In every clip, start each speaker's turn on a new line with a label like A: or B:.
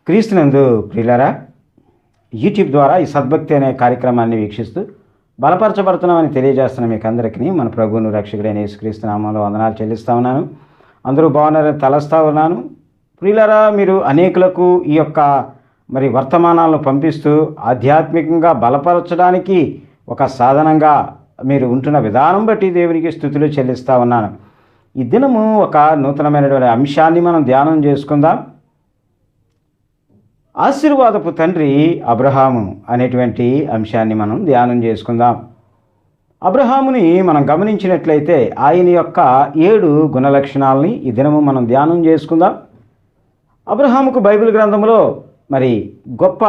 A: క్రీస్తునందు ప్రియులారా, యూట్యూబ్ ద్వారా ఈ సద్భక్తి అనే కార్యక్రమాన్ని వీక్షిస్తూ బలపరచబడుతున్నామని తెలియజేస్తున్న మీకు అందరికీ మన ప్రభువును రక్షకుడైన యేసుక్రీస్తు నామంలో వందనాలు చెల్లిస్తూ ఉన్నాను. అందరూ బాగున్నారని తలస్తూ ఉన్నాను. ప్రియులారా, మీరు అనేకులకు ఈ యొక్క వర్తమానాలను పంపిస్తూ ఆధ్యాత్మికంగా బలపరచడానికి ఒక సాధనంగా మీరు ఉంటున్న విధానం బట్టి దేవునికి స్తుతులు చెల్లిస్తూ ఉన్నాను. ఈ దినము ఒక నూతనమైనటువంటి అంశాన్ని మనం ధ్యానం చేసుకుందాం. ఆశీర్వాదపు తండ్రి అబ్రహాము అనేటువంటి అంశాన్ని మనం ధ్యానం చేసుకుందాం. అబ్రహాముని మనం గమనించినట్లయితే ఆయన యొక్క 7 గుణలక్షణాలని ఈ దినము మనం ధ్యానం చేసుకుందాం. అబ్రహాముకు బైబిల్ గ్రంథంలో గొప్ప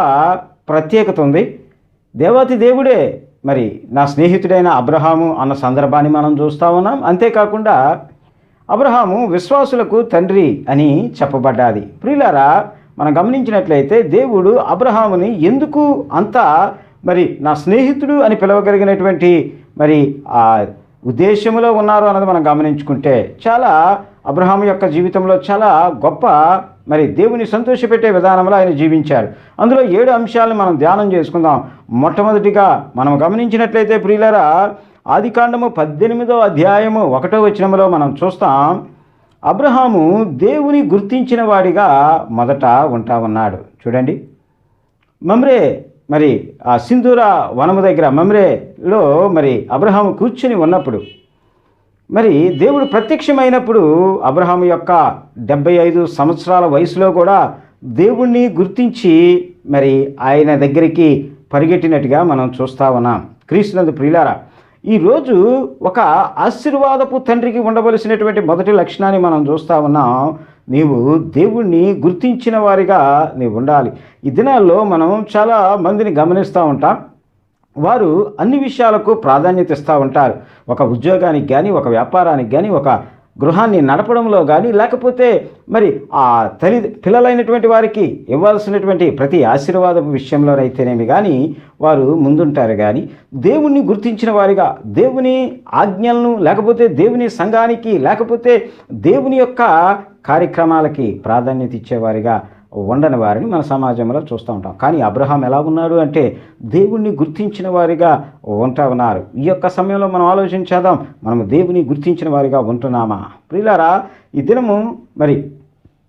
A: ప్రత్యేకత ఉంది. దేవాతి దేవుడే నా స్నేహితుడైన అబ్రహాము అన్న సందర్భాన్ని మనం చూస్తూ ఉన్నాం. అంతేకాకుండా అబ్రహాము విశ్వాసులకు తండ్రి అని చెప్పబడ్డాది. ప్రియులారా, మనం గమనించినట్లయితే దేవుడు అబ్రహాముని ఎందుకు అంత నా స్నేహితుడు అని పిలవగలిగినటువంటి ఆ ఉద్దేశంలో ఉన్నారు అన్నది మనం గమనించుకుంటే చాలా అబ్రహాము యొక్క జీవితంలో చాలా గొప్ప దేవుని సంతోషపెట్టే విధానంలో ఆయన జీవించారు. అందులో 7 అంశాలను మనం ధ్యానం చేసుకుందాం. మొట్టమొదటిగా మనం గమనించినట్లయితే ప్రియులారా, ఆదికాండము 18వ అధ్యాయము 1వ వచనంలో మనం చూస్తాం. అబ్రహాము దేవుని గుర్తించిన వాడిగా మొదట ఉంటా ఉన్నాడు. చూడండి, మమ్రే ఆ సింధూర వనము దగ్గర మమ్రేలో అబ్రహాము కూర్చుని ఉన్నప్పుడు దేవుడు ప్రత్యక్షమైనప్పుడు అబ్రహాము యొక్క 75 సంవత్సరాల వయసులో కూడా దేవుణ్ణి గుర్తించి ఆయన దగ్గరికి పరిగెట్టినట్టుగా మనం చూస్తూ ఉన్నాం. క్రీస్తునందు ప్రియులారా, ఈరోజు ఒక ఆశీర్వాదపు తండ్రికి ఉండవలసినటువంటి మొదటి లక్షణాన్ని మనం చూస్తూ ఉన్నాం. నీవు దేవుణ్ణి గుర్తించిన వారిగా నీవు ఉండాలి. ఈ దినాల్లో మనం చాలా మందిని గమనిస్తూ ఉంటాం. వారు అన్ని విషయాలకు ప్రాధాన్యత ఇస్తూ ఉంటారు. ఒక ఉద్యోగానికి కానీ, ఒక వ్యాపారానికి కానీ, ఒక గృహాన్ని నడపడంలో కానీ, లేకపోతే ఆ పిల్లలైనటువంటి వారికి ఇవ్వాల్సినటువంటి ప్రతి ఆశీర్వాదపు విషయంలోనైతేనేమి కానీ వారు ముందుంటారు. కానీ దేవుణ్ణి గుర్తించిన వారిగా, దేవుని ఆజ్ఞలను లేకపోతే దేవుని సంఘానికి లేకపోతే దేవుని యొక్క కార్యక్రమాలకి ప్రాధాన్యత ఇచ్చేవారిగా ఉండని వారిని మన సమాజంలో చూస్తూ ఉంటాం. కానీ అబ్రహాం ఎలా ఉన్నాడు అంటే దేవుణ్ణి గుర్తించిన వారిగా ఉంటా ఉన్నారు. ఈ యొక్క సమయంలో మనం ఆలోచించేద్దాం, మనము దేవుని గుర్తించిన వారిగా ఉంటున్నామా? ప్రియులారా, ఈ దినము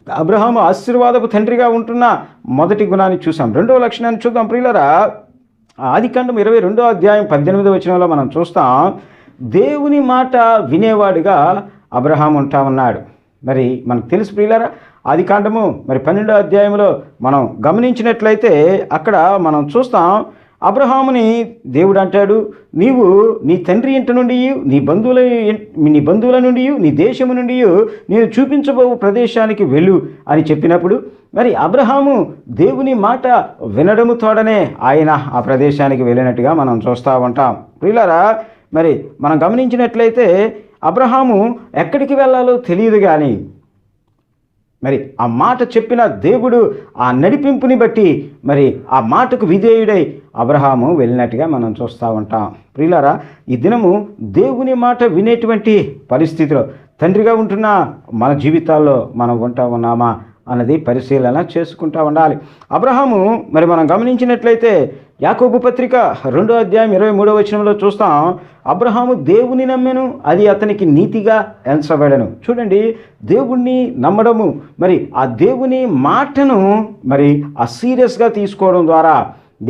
A: అబ్రహాము ఆశీర్వాదపు తండ్రిగా ఉంటున్న మొదటి గుణాన్ని చూసాం. 2వ లక్షణాన్ని చూద్దాం. ప్రియులారా, ఆదికాండం 22వ అధ్యాయం 18వ వచనంలో మనం చూస్తాం. దేవుని మాట వినేవాడిగా అబ్రహాం ఉంటా ఉన్నాడు. మనకు తెలుసు ప్రియులారా, ఆదికాండము 12వ అధ్యాయంలో మనం గమనించినట్లయితే అక్కడ మనం చూస్తాం. అబ్రహాముని దేవుడు అంటాడు, నీవు నీ తండ్రి ఇంటి నుండి, నీ బంధువుల నుండి, నీ దేశము నుండి నేను చూపించబో ప్రదేశానికి వెళ్ళు అని చెప్పినప్పుడు అబ్రహాము దేవుని మాట వినడము తోడనే ఆయన ఆ ప్రదేశానికి వెళ్ళినట్టుగా మనం చూస్తూ ఉంటాం. ప్రియులారా, మనం గమనించినట్లయితే అబ్రహాము ఎక్కడికి వెళ్ళాలో తెలియదు. కానీ ఆ మాట చెప్పిన దేవుడు ఆ నడిపింపుని బట్టి ఆ మాటకు విధేయుడై అబ్రహాము వెళ్ళినట్టుగా మనం చూస్తూ ఉంటాం. ప్రియులారా, ఈ దినము దేవుని మాట వినేటువంటి పరిస్థితిలో తండ్రిగా ఉంటున్న మన జీవితాల్లో మనం ఉంటా ఉన్నామా అన్నది పరిశీలన చేసుకుంటూ ఉండాలి. అబ్రహాము మనం గమనించినట్లయితే యాకోబు పత్రిక 2వ అధ్యాయం 23వ వచనంలో చూస్తాం. అబ్రహాము దేవుని నమ్మెను, అది అతనికి నీతిగా ఎంచబడెను. చూడండి, దేవుణ్ణి నమ్మడము ఆ దేవుని మాటను ఆ సీరియస్గా తీసుకోవడం ద్వారా,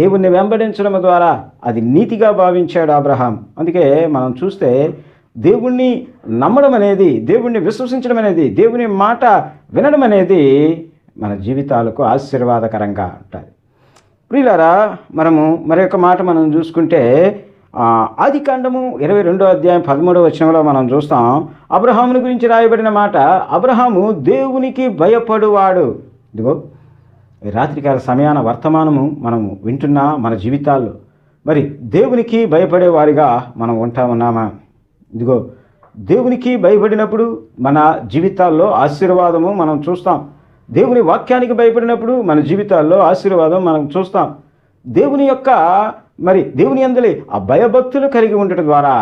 A: దేవుణ్ణి వెంబడించడం ద్వారా అది నీతిగా భావించాడు అబ్రహాం. అందుకే మనం చూస్తే దేవుణ్ణి నమ్మడం అనేది, దేవుణ్ణి విశ్వసించడం అనేది, దేవుని మాట వినడం అనేది మన జీవితాలకు ఆశీర్వాదకరంగా ఉంటుంది. ప్రియులారా, మనము మరొక మాట మనం చూసుకుంటే ఆదికాండము 22వ అధ్యాయం 13వ వచనంలో మనం చూస్తాం. అబ్రహాముని గురించి రాయబడిన మాట, అబ్రహాము దేవునికి భయపడువాడు. ఇదిగో ఈ రాత్రికాల సమయాన వర్తమానము మనము వింటున్నా మన జీవితాల్లో దేవునికి భయపడేవారిగా మనం ఉంటా ఉన్నామా? ఇదిగో దేవునికి భయపడినప్పుడు మన జీవితాల్లో ఆశీర్వాదము మనం చూస్తాం. దేవుని వాక్యానికి భయపడినప్పుడు మన జీవితాల్లో ఆశీర్వాదం మనం చూస్తాం. దేవుని యొక్క దేవుని యందలి ఆ భయభక్తులు కలిగి ఉండటం ద్వారా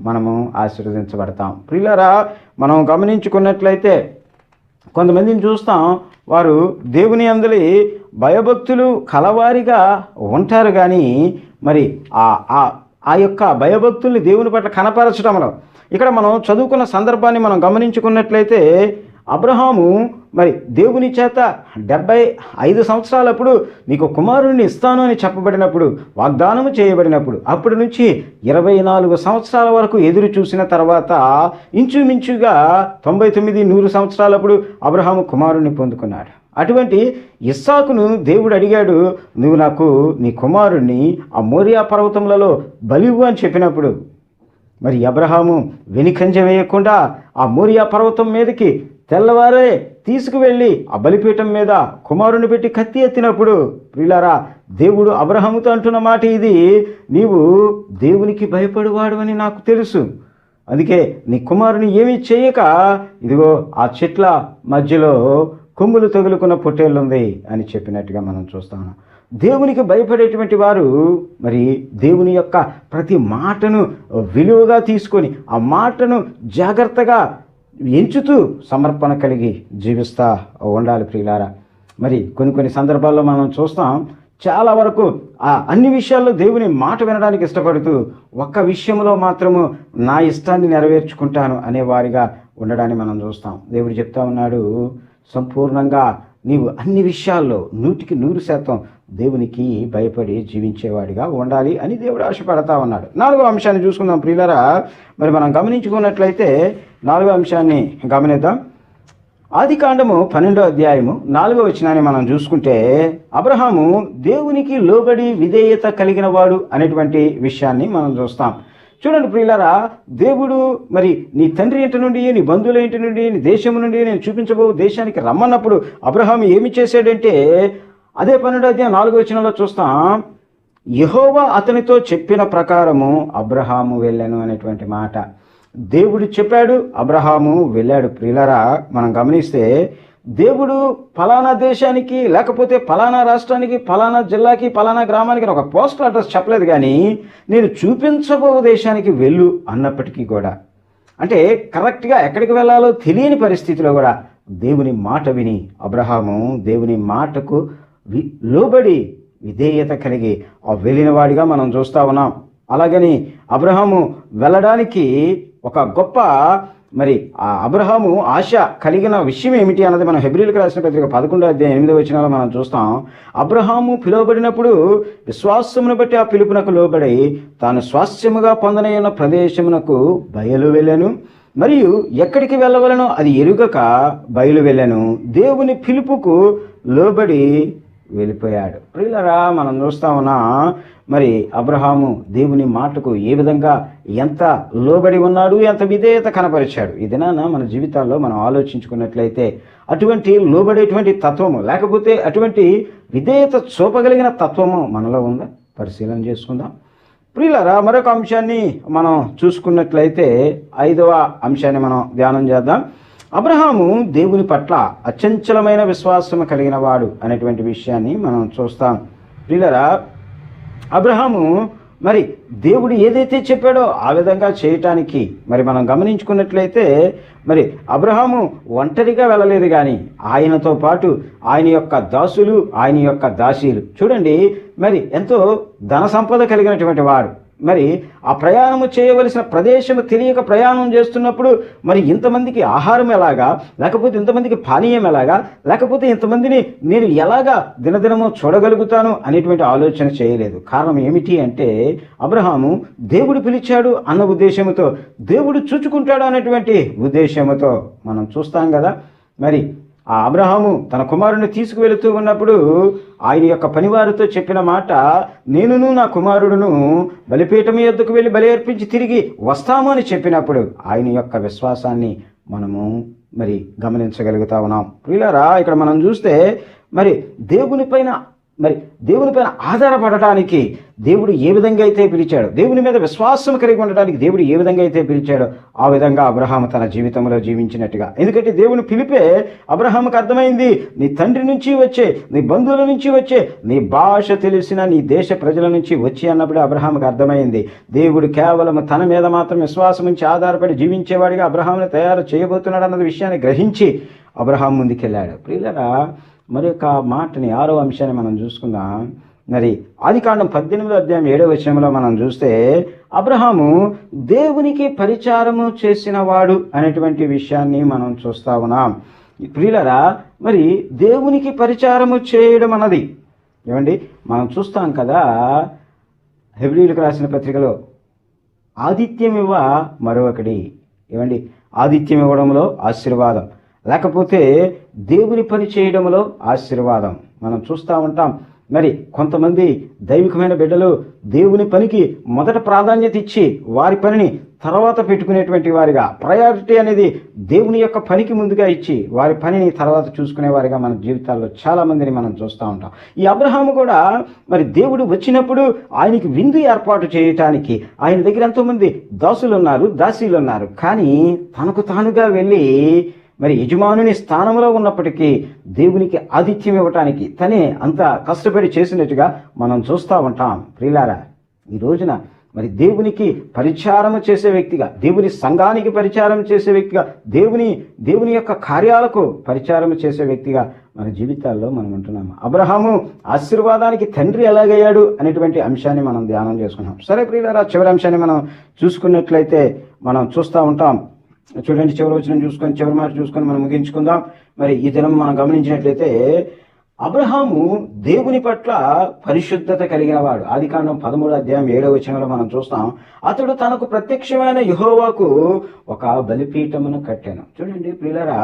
A: మనము ఆశీర్వదించబడతాం. ప్రియులారా, మనం గమనించుకున్నట్లయితే కొంతమందిని చూస్తాం, వారు దేవుని అందలి భయభక్తులు కలవారిగా ఉంటారు, కానీ మరి ఆ ఆ ఆ యొక్క భయభక్తుల్ని దేవుని పట్ల కనపరచడంలో, ఇక్కడ మనం చదువుకున్న సందర్భాన్ని మనం గమనించుకున్నట్లయితే, అబ్రహాము మరి దేవుని చేత 75 సంవత్సరాలప్పుడు నీకు కుమారుణ్ణి ఇస్తాను అని చెప్పబడినప్పుడు, వాగ్దానము చేయబడినప్పుడు, అప్పటి నుంచి 24 సంవత్సరాల వరకు ఎదురు చూసిన తర్వాత ఇంచుమించుగా 99-100 సంవత్సరాలప్పుడు అబ్రహాము కుమారుణ్ణి పొందుకున్నాడు. అటువంటి ఇస్సాకును దేవుడు అడిగాడు, నువ్వు నాకు నీ కుమారుణ్ణి ఆ మోరియా పర్వతములలో బలివ్వు అని చెప్పినప్పుడు, మరి అబ్రహాము వెనుకంజ వేయకుండా ఆ మోరియా పర్వతం మీదకి తెల్లవారే తీసుకువెళ్ళి ఆ బలిపీఠం మీద కుమారుని పెట్టి కత్తి ఎత్తినప్పుడు, ప్రియులారా, దేవుడు అబ్రహాముతో అంటున్న మాట ఇది, నీవు దేవునికి భయపడువాడు అని నాకు తెలుసు, అందుకే నీ కుమారుని ఏమీ చేయక ఇదిగో ఆ చెట్ల మధ్యలో కొమ్ములు తగులుకున్న పొట్టేళ్ళుంది అని చెప్పినట్టుగా మనం చూస్తాము. దేవునికి భయపడేటువంటి వారు మరి దేవుని యొక్క ప్రతి మాటను విలువగా తీసుకొని ఆ మాటను జాగ్రత్తగా ఎంచుతూ సమర్పణ కలిగి జీవిస్తూ ఉండాలి. ప్రియులారా, మరి కొన్ని సందర్భాల్లో మనం చూస్తాం, చాలా వరకు ఆ అన్ని విషయాల్లో దేవుని మాట వినడానికి ఇష్టపడుతూ ఒక్క విషయంలో మాత్రము నా ఇష్టాన్ని నెరవేర్చుకుంటాను అనేవారిగా ఉండడాన్ని మనం చూస్తాం. దేవుడు చెప్తా ఉన్నాడు, సంపూర్ణంగా నీవు అన్ని విషయాల్లో 100% దేవునికి భయపడి జీవించేవాడిగా ఉండాలి అని దేవుడు ఆశపడతా ఉన్నాడు. 4వ అంశాన్ని చూసుకుందాం ప్రియులారా. మరి మనం గమనించుకున్నట్లయితే 4వ అంశాన్ని గమనిద్దాం. ఆదికాండము 12వ అధ్యాయము 4వ వచనాన్ని మనం చూసుకుంటే, అబ్రహాము దేవునికి లోబడి విధేయత కలిగిన వాడు అనేటువంటి విషయాన్ని మనం చూస్తాం. చూడండి ప్రియులారా, దేవుడు మరి నీ తండ్రి ఇంటి నుండి, నీ బంధువుల ఇంటి నుండి, నీ దేశం నుండి నేను చూపించబో దేశానికి రమ్మన్నప్పుడు అబ్రహాము ఏమి చేశాడంటే, అదే 12వ అధ్యాయం 4వ వచనంలో చూస్తాం, యెహోవా అతనితో చెప్పిన ప్రకారము అబ్రహాము వెళ్ళాను అనేటువంటి మాట. దేవుడు చెప్పాడు, అబ్రహాము వెళ్ళాడు. ప్రియులారా, మనం గమనిస్తే దేవుడు ఫలానా దేశానికి, లేకపోతే ఫలానా రాష్ట్రానికి, ఫలానా జిల్లాకి, ఫలానా గ్రామానికి ఒక పోస్టల్ అడ్రస్ చెప్పలేదు, కానీ నేను చూపించబో దేశానికి వెళ్ళు అన్నప్పటికీ కూడా, అంటే కరెక్ట్గా ఎక్కడికి వెళ్ళాలో తెలియని పరిస్థితిలో కూడా దేవుని మాట విని అబ్రహాము దేవుని మాటకు లోబడి విధేయత కలిగి వెళ్ళిన వాడిగా మనం చూస్తూ ఉన్నాం. అలాగని అబ్రహాము వెళ్ళడానికి ఒక గొప్ప మరి ఆ అబ్రహాము ఆశ కలిగిన విషయం ఏమిటి అన్నది మనం హెబ్రీయులకు రాసిన పత్రిక 11వ అధ్యాయం 8వ వచనంలో మనం చూస్తాం. అబ్రహాము పిలువబడినప్పుడు విశ్వాసమును బట్టి ఆ పిలుపునకు లోబడి తాను స్వాస్థ్యముగా పొందనయ్యున్న ప్రదేశమునకు బయలు వెళ్ళాను, మరియు ఎక్కడికి వెళ్ళవలనో అది ఎరుగక బయలు వెళ్ళాను, దేవుని పిలుపుకు లోబడి వెళ్ళిపోయాడు. ప్రియులారా, మనం చూస్తా ఉన్నా మరి అబ్రహాము దేవుని మాటకు ఏ విధంగా ఎంత లోబడి ఉన్నాడు, ఎంత విధేయత కనపరిచాడు. ఈ దినాన మన జీవితాల్లో మనం ఆలోచించుకున్నట్లయితే అటువంటి లోబడేటువంటి తత్వము, లేకపోతే అటువంటి విధేయత చూపగలిగిన తత్వము మనలో ఉందా? పరిశీలన చేసుకుందాం. ప్రియులారా, మరొక అంశాన్ని మనం చూసుకున్నట్లయితే 5వ అంశాన్ని మనం ధ్యానం చేద్దాం. అబ్రహాము దేవుని పట్ల అచంచలమైన విశ్వాసం కలిగిన వాడు అనేటువంటి విషయాన్ని మనం చూస్తాం. ప్రియులారా, అబ్రహాము మరి దేవుడు ఏదైతే చెప్పాడో ఆ విధంగా చేయటానికి మరి మనం గమనించుకున్నట్లయితే, మరి అబ్రహాము ఒంటరిగా వెళ్ళలేదు, కానీ ఆయనతో పాటు ఆయన యొక్క దాసులు, ఆయన యొక్క దాసీలు, చూడండి మరి ఎంతో ధన సంపద కలిగినటువంటి వాడు. మరి ఆ ప్రయాణము చేయవలసిన ప్రదేశము తెలియక ప్రయాణం చేస్తున్నప్పుడు మరి ఇంతమందికి ఆహారం ఎలాగా, లేకపోతే ఇంతమందికి పానీయం ఎలాగా, లేకపోతే ఇంతమందిని నేను ఎలాగా దినదినము చూడగలుగుతాను అనేటువంటి ఆలోచన చేయలేదు. కారణం ఏమిటి అంటే, అబ్రహాము దేవుడు పిలిచాడు అన్న ఉద్దేశంతో, దేవుడు చూచుకుంటాడు అనేటువంటి ఉద్దేశంతో మనం చూస్తాం కదా. మరి ఆ అబ్రహాము తన కుమారుని తీసుకువెళుతూ ఉన్నప్పుడు ఆయన యొక్క పనివారితో చెప్పిన మాట, నేనును నా కుమారుడును బలిపీఠం యొద్దకు వెళ్ళి బలి అర్పించి తిరిగి వస్తాము అని చెప్పినప్పుడు ఆయన యొక్క విశ్వాసాన్ని మనము మరి గమనించగలుగుతా ఉన్నాం. ప్రియులారా, ఇక్కడ మనం చూస్తే మరి దేవునిపైన ఆధారపడటానికి దేవుడు ఏ విధంగా అయితే పిలిచాడో, దేవుని మీద విశ్వాసం కలిగి ఉండడానికి దేవుడు ఏ విధంగా అయితే పిలిచాడో ఆ విధంగా అబ్రహాము తన జీవితంలో జీవించినట్టుగా. ఎందుకంటే దేవుని పిలిపే అబ్రహాముకు అర్థమైంది. నీ తండ్రి నుంచి వచ్చే, నీ బంధువుల నుంచి వచ్చే, నీ భాష తెలిసిన నీ దేశ ప్రజల నుంచి వచ్చి అన్నప్పుడు అబ్రహాముకు అర్థమైంది, దేవుడు కేవలం తన మీద మాత్రం విశ్వాసం నుంచి ఆధారపడి జీవించేవాడిగా అబ్రహాముని తయారు చేయబోతున్నాడు అన్నది విషయాన్ని గ్రహించి అబ్రహాం ముందుకెళ్ళాడు. ప్రియులారా, మరి యొక్క మాటని 6వ అంశాన్ని మనం చూసుకుందాం. మరి ఆదికాండం 18వ అధ్యాయం 7వ వచనంలో మనం చూస్తే అబ్రహాము దేవునికి పరిచారము చేసిన వాడు అనేటువంటి విషయాన్ని మనం చూస్తా ఉన్నాం. ప్రియులారా, మరి దేవునికి పరిచారము చేయడం అన్నది ఏమండి, మనం చూస్తాం కదా, హెబ్రీయులకు రాసిన పత్రికలో ఆతిథ్యం ఇవ్వ మరొకటి. ఏమండి, ఆతిథ్యం ఇవ్వడంలో ఆశీర్వాదం, లేకపోతే దేవుని పని చేయడంలో ఆశీర్వాదం మనం చూస్తూ ఉంటాం. మరి కొంతమంది దైవికమైన బిడ్డలు దేవుని పనికి మొదట ప్రాధాన్యత ఇచ్చి వారి పనిని తర్వాత పెట్టుకునేటువంటి వారిగా, ప్రయారిటీ అనేది దేవుని యొక్క పనికి ముందుగా ఇచ్చి వారి పనిని తర్వాత చూసుకునేవారిగా మన జీవితాల్లో చాలామందిని మనం చూస్తూ ఉంటాం. ఈ అబ్రహాము కూడా మరి దేవుడు వచ్చినప్పుడు ఆయనకి విందు ఏర్పాటు చేయటానికి ఆయన దగ్గర ఎంతోమంది దాసులు ఉన్నారు, దాసీలు ఉన్నారు. కానీ తనకు తానుగా వెళ్ళి మరి యజమానుని స్థానంలో ఉన్నప్పటికీ దేవునికి ఆతిథ్యం ఇవ్వటానికి తనే అంత కష్టపడి చేసినట్టుగా మనం చూస్తూ ఉంటాం. ప్రియులారా, ఈ రోజున మరి దేవునికి పరిచారం చేసే వ్యక్తిగా, దేవుని సంఘానికి పరిచారం చేసే వ్యక్తిగా, దేవుని యొక్క కార్యాలకు పరిచారం చేసే వ్యక్తిగా మన జీవితాల్లో మనం ఉంటున్నాము. అబ్రహాము ఆశీర్వాదానికి తండ్రి ఎలాగయ్యాడు అనేటువంటి అంశాన్ని మనం ధ్యానం చేసుకున్నాం. సరే ప్రియులారా, చివరి అంశాన్ని మనం చూసుకున్నట్లయితే మనం చూస్తూ ఉంటాం. చూడండి, చివరి వచనం చూసుకొని, చివరి మాట చూసుకొని మనం ముగించుకుందాం. మరి ఈ దినం మనం గమనించినట్లయితే అబ్రహాము దేవుని పట్ల పరిశుద్ధత కలిగిన వాడు. ఆదికాండం 13వ అధ్యాయం 7వ వచనంలో మనం చూస్తాం, అతడు తనకు ప్రత్యక్షమైన యెహోవాకు ఒక బలిపీఠమును కట్టాను. చూడండి ప్రియులారా,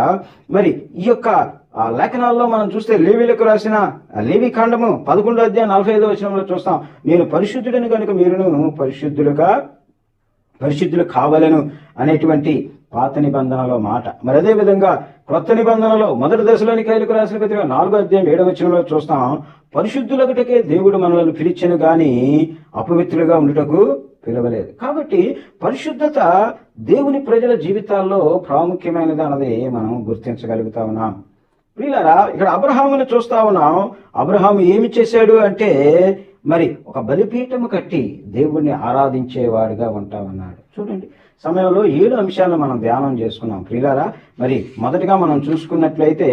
A: మరి ఈ యొక్క లేఖనాల్లో మనం చూస్తే లేవీలకు రాసిన లేవి కాండము 11వ అధ్యాయం 45వ వచనంలో చూస్తాం, నేను పరిశుద్ధుడని కనుక మీరును పరిశుద్ధులు కావాలను అనేటువంటి పాత నిబంధనలో మాట. మరి అదేవిధంగా క్రొత్త నిబంధనలో మొదటి దశలోనికైలకు రాసిన పత్రిక 4వ అధ్యాయం 7వ వచనంలో చూస్తాం, పరిశుద్ధులకటకే దేవుడు మనలను పిలిచెను గాని అపవిత్రులుగా ఉండుటకు పిలవలేదు. కాబట్టి పరిశుద్ధత దేవుని ప్రజల జీవితాల్లో ప్రాముఖ్యమైనది అన్నది మనం గుర్తించగలుగుతా ఉన్నాం. ప్రియులారా, ఇక్కడ అబ్రహామును చూస్తా ఉన్నాం. అబ్రహాము ఏమి చేశాడు అంటే మరి ఒక బలిపీఠము కట్టి దేవుణ్ణి ఆరాధించేవాడిగా ఉంటామన్నాడు. చూడండి, సమయంలో 7 అంశాలను మనం ధ్యానం చేసుకున్నాం. ప్రియులారా, మరి మొదటిగా మనం చూసుకున్నట్లయితే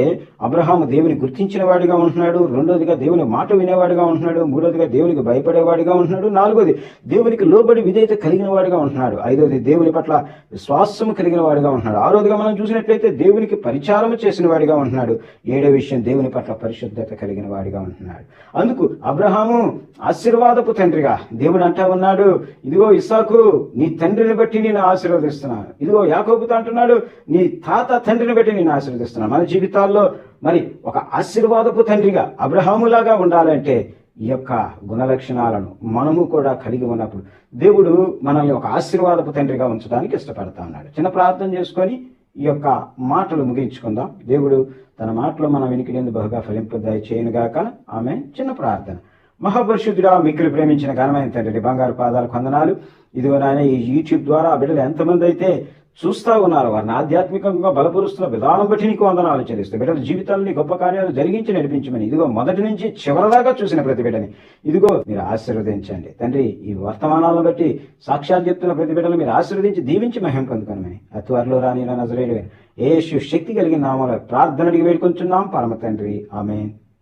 A: అబ్రహాము దేవుని గుర్తించిన వాడిగా ఉంటున్నాడు, రెండోదిగా దేవుని మాట వినేవాడిగా ఉంటున్నాడు, మూడోదిగా దేవునికి భయపడేవాడిగా ఉంటున్నాడు, నాలుగోది దేవునికి లోబడి విధేయత కలిగిన వాడిగా ఉంటున్నాడు, ఐదోది దేవుని పట్ల విశ్వాసము కలిగిన వాడిగా ఉంటున్నాడు, ఆరోదిగా మనం చూసినట్లయితే దేవునికి పరిచారము చేసిన వాడిగా ఉంటున్నాడు, ఏడో విషయం దేవుని పట్ల పరిశుద్ధత కలిగిన వాడిగా ఉంటున్నాడు. అందుకు అబ్రహాము ఆశీర్వాదపు తండ్రిగా దేవుడు అంటా ఉన్నాడు, ఇదిగో ఇస్సాకు నీ తండ్రిని బట్టి నేను ఆశీర్వదిస్తున్నాను, ఇదిగో యాకోబుతో అంటున్నాడు నీ తాత తండ్రిని బట్టి నేను ఆశీర్వదిస్తున్నాను. మన జీవితాల్లో మరి ఒక ఆశీర్వాదపు తండ్రిగా అబ్రహాములాగా ఉండాలంటే ఈ యొక్క గుణలక్షణాలను మనము కూడా కలిగి ఉన్నప్పుడు దేవుడు మనల్ని ఒక ఆశీర్వాదపు తండ్రిగా ఉంచడానికి ఇష్టపడతా ఉన్నాడు. చిన్న ప్రార్థన చేసుకొని ఈ యొక్క మాటలు ముగించుకుందాం. దేవుడు తన మాటలు మన వినికిడి బహుగా ఫలింపదాయి చేయనుగాక. ఆమె. చిన్న ప్రార్థన. మహాపరిశుద్ధుడా, మిక్కులు ప్రేమించిన ఘనమైన తండ్రి, బంగారు పాదాలకు వందనాలు. ఇదిగో నాయన, ఈ యూట్యూబ్ ద్వారా బిడ్డలు ఎంతమంది అయితే చూస్తూ ఉన్నారు, వారిని ఆధ్యాత్మికంగా బలపరుస్తున్న విధానం బట్టి నీకు వందనాలు చెల్లిస్తూ బిడ్డల జీవితాలని గొప్ప కార్యాలు జరిగించి నడిపించమని, ఇదిగో మొదటి నుంచి చివరిదాకా చూసిన ప్రతి బిడ్డని ఇదిగో మీరు ఆశీర్వదించండి తండ్రి. ఈ వర్తమానాలను బట్టి సాక్షాత్ చెప్తున్న ప్రతి బిడ్డలు మీరు ఆశీర్వదించి దీవించి మహిమ పొందుకోనమని త్వరలో రాని నజరేయుడైన యేసు శక్తి కలిగిన నామములో ప్రార్థన అడిగి వేడుకొంచున్నాం పరమ తండ్రి. ఆమేన్.